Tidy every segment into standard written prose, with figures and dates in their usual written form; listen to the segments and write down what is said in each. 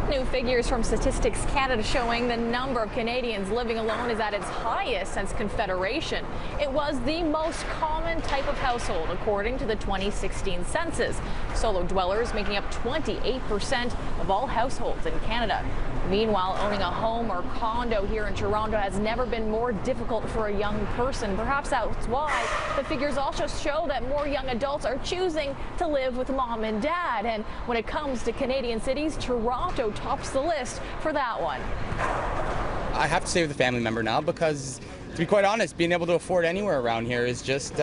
New figures from Statistics Canada showing the number of Canadians living alone is at its highest since Confederation. It was the most common type of household according to the 2016 census. Solo dwellers making up 28% of all households in Canada. Meanwhile, owning a home or condo here in Toronto has never been more difficult for a young person. Perhaps that's why the figures also show that more young adults are choosing to live with mom and dad. And when it comes to Canadian cities, Toronto tops the list for that one. I have to stay with a family member now because, to be quite honest, being able to afford anywhere around here is just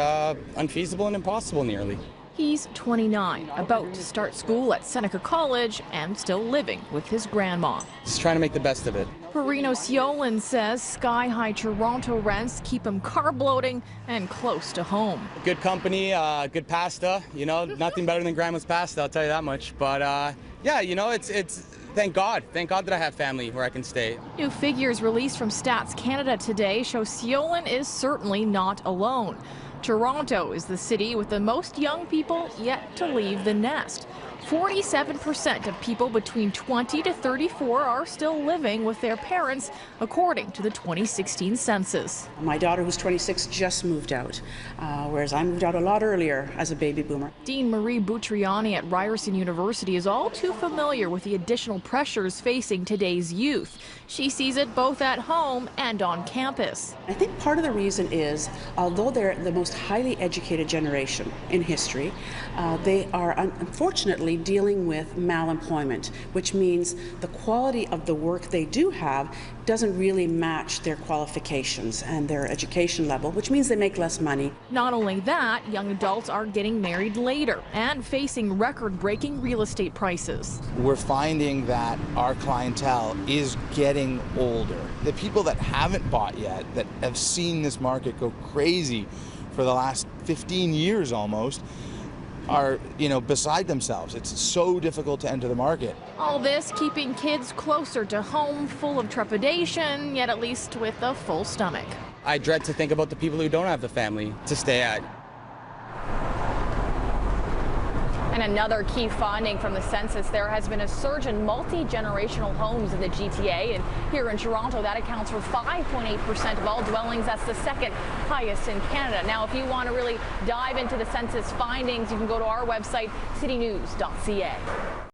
unfeasible and impossible nearly. He's 29, about to start school at Seneca College and still living with his grandma. Just trying to make the best of it. Perino Siolan says sky-high Toronto rents keep him carb loading and close to home. Good company, good pasta, you know, nothing better than grandma's pasta, I'll tell you that much. But yeah, you know, it's thank God that I have family where I can stay. New figures released from Stats Canada today show Siolan is certainly not alone. Toronto is the city with the most young people yet to leave the nest. 47% of people between 20 to 34 are still living with their parents, according to the 2016 census. My daughter, who's 26, just moved out, whereas I moved out a lot earlier as a baby boomer. Dean Marie Boutriani at Ryerson University is all too familiar with the additional pressures facing today's youth. She sees it both at home and on campus. I think part of the reason is, although they're the most highly educated generation in history, they are unfortunately dealing with malemployment, which means the quality of the work they do have doesn't really match their qualifications and their education level, which means they make less money. Not only that, young adults are getting married later and facing record-breaking real estate prices. We're finding that our clientele is getting older. The people that haven't bought yet, that have seen this market go crazy for the last 15 years almost, are, beside themselves. It's so difficult to enter the market. All this keeping kids closer to home, full of trepidation, yet at least with a full stomach. I dread to think about the people who don't have the family to stay at. And another key finding from the census, there has been a surge in multi-generational homes in the GTA. And here in Toronto, that accounts for 5.8% of all dwellings. That's the second highest in Canada. Now, if you want to really dive into the census findings, you can go to our website, citynews.ca.